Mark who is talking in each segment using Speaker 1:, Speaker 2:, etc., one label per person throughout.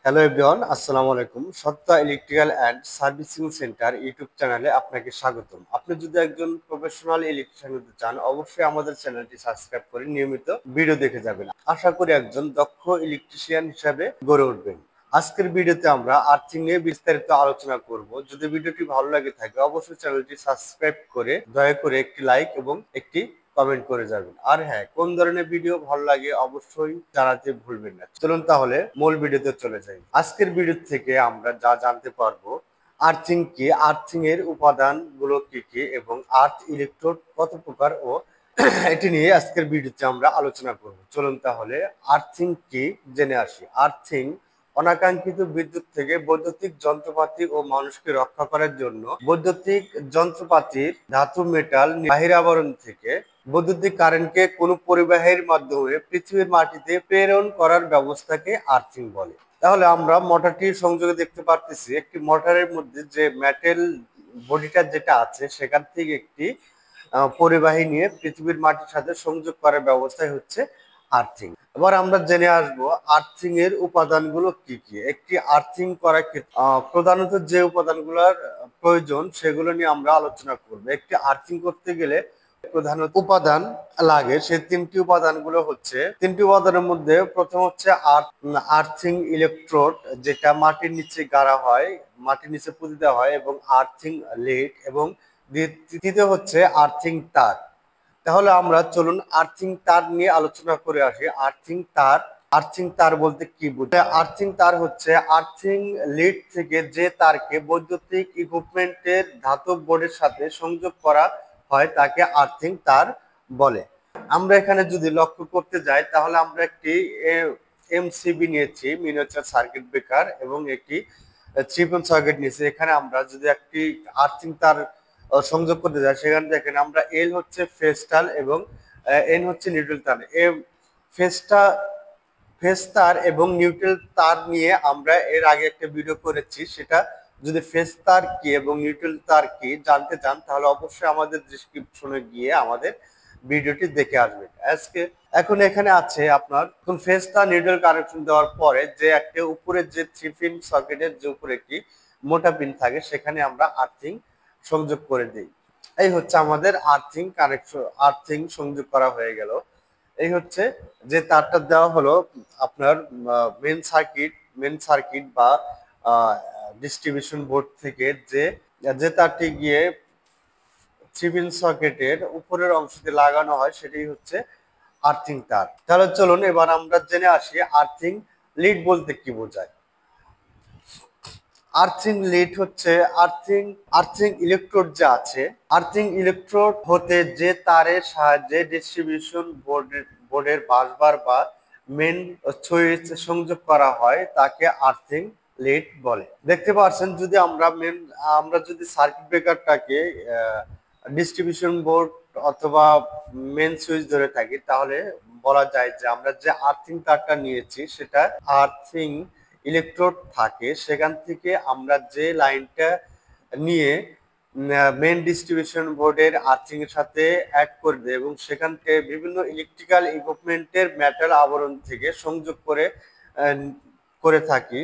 Speaker 1: Hello everyone, আসসালামু আলাইকুম। সত্তা electrical and servicing centre YouTube চ্যানেলে আপনাকে স্বাগতম। আপনি যদি একজন প্রফেশনাল ইলেকট্রিশিয়ান হতে চান, অবশ্যই আমাদের চ্যানেলটি সাবস্ক্রাইব করে নিয়মিত ভিডিও দেখে যাবেন। আশা করি একজন দক্ষ ইলেকট্রিশিয়ান হিসাবে গড়ে উঠবেন। আজকের ভিডিওতে আমরা আর্থিং নিয়ে বিস্তারিত আলোচনা করব। যদি ভিডিওটি ভালো লাগে থাকে, অবশ্যই চ্যানেলটি সাবস্ক্রাইব করে দয়া করে একটি লাইক এবং একটি কমেন্ট করে যাবেন। আর হ্যাঁ, কোন ধরনের ভিডিও ভালো লাগে অবশ্যই জানাতে ভুলবেন না। চলুন তাহলে মূল ভিডিওতে চলে যাই। আজকের ভিডিও থেকে আমরা যা জানতে পারবো, আর্থিং কি, আর্থিং এর উপাদান গুলো কি কি এবং আর্থ ইলেকট্রোড কত প্রকার ও এটি নিয়ে আজকের ভিডিওতে আমরা আলোচনা করব। চলুন তাহলে আর্থিং কি জেনে আসি। আর্থিং অনাকাঙ্ক্ষিত বিদ্যুৎ থেকে বৈদ্যুতিক যন্ত্রপাতি ও মানুষকে রক্ষা করার জন্য বৈদ্যুতিক যন্ত্রপাতির ধাতু মেটাল বাহির আবরণ থেকে বৈদ্যুতিক কারেন্টকে কোনো পরিবাহীর মাধ্যমে পৃথিবীর মাটিতে প্রেরণ করার ব্যবস্থাকে আর্থিং বলে। তাহলে আমরা মোটরটির সংযোগে দেখতে পারতেছি, একটি মোটরের মধ্যে যে মেটাল বডিটা যেটা আছে সেখান থেকে একটি পরিবাহী নিয়ে পৃথিবীর মাটির সাথে সংযোগ করার ব্যবস্থাই হচ্ছে আর্থিং। এবার আমরা জেনে আসবো আর্থিং এর উপাদানগুলো কি কি। একটি আর্থিং করার ক্ষেত্রে প্রধানত যে উপাদানগুলোর প্রয়োজন সেগুলো নিয়ে আমরা আলোচনা করব। একটি আর্থিং করতে গেলে প্রধানত উপাদান লাগে, সেই তিনটি উপাদানের মধ্যে প্রথম হচ্ছে আর্থিং ইলেকট্রোড, যেটা মাটির নিচে গাড়া হয়, মাটির নিচে পুঁতে দেওয়া হয়, এবং আর্থিং লিড, এবং তৃতীয় হচ্ছে আর্থিং তার। তাহলে আমরা চলুন আর্থিং তার নিয়ে আলোচনা করে আসি। আর্থিং তার বলতে কি বোঝায়? আর্থিং তার হচ্ছে আর্থিং লিড থেকে যে তারকে বৈদ্যুতিক ইকুইপমেন্টের ধাতব বোর্ডের সাথে সংযোগ করা হয় তাকে আর্থিং তার বলে। আমরা এখানে যদি লক্ষ্য করতে যাই তাহলে আমরা একটি এমসিবি নিয়েছি, মিনিয়েচার সার্কিট ব্রেকার, এবং একটি থ্রি পিন সার্কিট নিয়েছি। এখানে আমরা যদি একটি আর্থিং তার সংযোগ করতে যাই, সেখানে দেখেন আমরা এল হচ্ছে ফেস্টাল এবং এন হচ্ছে নিউট্রাল তার। ফেস তার এবং নিউট্রাল তার নিয়ে আমরা এর আগে একটা ভিডিও করেছি। সেটা যদি ফেস তার কি এবং নিউট্রাল তার কি জানতে চান তাহলে অবশ্যই আমাদের ডেসক্রিপশনে গিয়ে আমাদের ভিডিওটি দেখে আসবেন। এখন এখানে আছে আপনার ফেস তার নিউট্রাল কানেকশন দেওয়ার পরে যে একটা উপরে যে থ্রি পিন সকেটের যে উপরে একটি মোটা পিন থাকে সেখানে আমরা আর্থিং সংযোগ করে দিই। এই হচ্ছে আমাদের আর্থিং কানেকশন, আর্থিং সংযোগ করা হয়ে গেল। এই হচ্ছে যে তারটা দেওয়া হলো আপনার মেন সার্কিট বা ডিস্ট্রিবিউশন বোর্ড থেকে যে যে তারটি গিয়ে থ্রি পিন সকেটের উপরের অংশতে লাগানো হয়, সেটাই হচ্ছে আর্থিং তার। তাহলে চলুন এবার আমরা জেনে আসি আর্থিং লিড বলতে কি বোঝায়। আর্থিং লিড হচ্ছে আর্থিং ইলেকট্রোড যা আছে, আর্থিং ইলেকট্রোড হতে যে তারের সাহায্যে ডিস্ট্রিবিউশন বোর্ডের বাসবার বা মেন সুইচ সংযোগ করা হয় তাকে আর্থিং লিড বলে। দেখতে পাচ্ছেন, যদি আমরা যদি সার্কিট ব্রেকারটাকে ডিস্ট্রিবিউশন বোর্ড অথবা মেন সুইচ ধরে থাকি তাহলে বলা যায় যে আমরা যে আর্থিং তারটা নিয়েছি সেটা আর্থিং ইলেকট্রোড থাকে, সেখান থেকে আমরা যে লাইনটা নিয়ে মেন ডিস্ট্রিবিউশন বোর্ডের আর্থিং এর সাথে অ্যাড করবে এবং সেখান থেকে বিভিন্ন ইলেকট্রিক্যাল ইকুইপমেন্টের মেটাল আবরণ থেকে সংযোগ করে থাকি।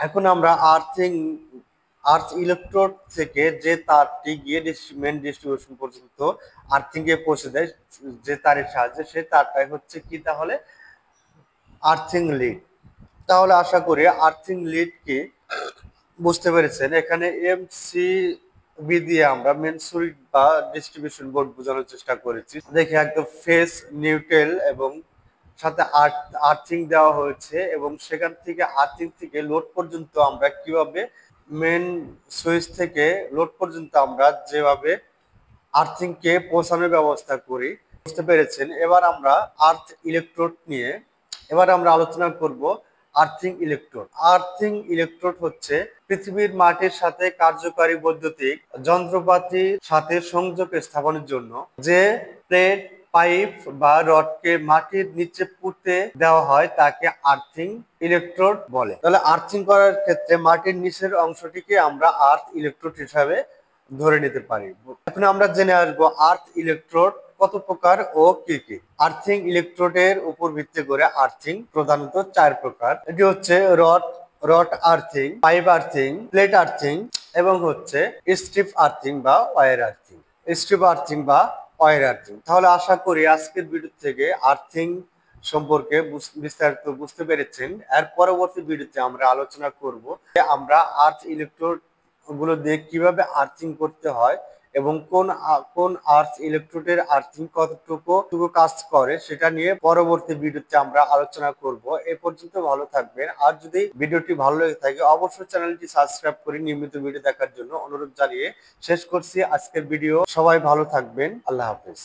Speaker 1: এখন আমরা আর্থ ইলেকট্রোড থেকে যে তারটি গিয়ে মেন ডিস্ট্রিবিউশন পর্যন্ত আর্থিং এ পৌঁছে দেয় যে তারের সাহায্যে, সেই তারটাই হচ্ছে কি তাহলে আর্থিং লিড। তাহলে আশা করি আর্থিং লিড কি বুঝতে পেরেছেন। এখানে এমসিবি দিয়ে আমরা মেন সুইচ বা ডিস্ট্রিবিউশন বোর্ড বোঝানোর চেষ্টা করেছি। দেখে একদম ফেস নিউট্রাল এবং সাথে আর্থিং দেওয়া হয়েছে এবং সেখান থেকে আর্থিং থেকে লোড পর্যন্ত আমরা কিভাবে মেন সুইচ থেকে লোড পর্যন্ত আমরা যেভাবে আর্থিং কে পৌঁছানোর ব্যবস্থা করি, বুঝতে পেরেছেন। এবার আমরা আলোচনা করব আর্থিং ইলেকট্রোড হচ্ছে পৃথিবীর মাটির সাথে কার্যকারী বৈদ্যুতিক যন্ত্রপাতির সাথে সংযোগ স্থাপনের জন্য যে প্লেট, পাইপ বা রডকে মাটির নিচে পুঁতে দেওয়া হয় তাকে আর্থিং ইলেকট্রোড বলে। তাহলে আর্থিং করার ক্ষেত্রে মাটির নিচের অংশটিকে আমরা আর্থ ইলেকট্রোড হিসাবে ধরে নিতে পারি। এখন আমরা জেনে আসবো আর্থ ইলেকট্রোড কত প্রকার ও কি কি। আর্থিং ইলেকট্রোডের উপর ভিত্তি করে আর্থিং প্রধানত চার প্রকার। এটি হচ্ছে rod rod earthing, pipe earthing, plate earthing এবং হচ্ছে স্ট্রিপ আর্থিং বা ওয়্যার আর্থিং। স্ট্রিপ আর্থিং বা ওয়্যার আর্থিং। তাহলে আশা করি আজকের ভিডিও থেকে আর্থিং সম্পর্কে বিস্তারিত বুঝতে পেরেছেন। এর পরবর্তী ভিডিওতে আমরা আলোচনা করব যে আমরা আর্থ ইলেকট্রোড গুলো দিয়ে কিভাবে আর্থিং করতে হয় এবং কোন আর্থ ইলেকট্রোডের আর্থিং কতটুকু কাজ করে সেটা নিয়ে পরবর্তী ভিডিওতে আমরা আলোচনা করব। এ পর্যন্ত ভালো থাকবেন। আর যদি ভিডিওটি ভালো লেগে থাকে অবশ্যই চ্যানেলটি সাবস্ক্রাইব করে নিয়মিত ভিডিও দেখার জন্য অনুরোধ জানিয়ে শেষ করছি আজকের ভিডিও। সবাই ভালো থাকবেন। আল্লাহ হাফেজ।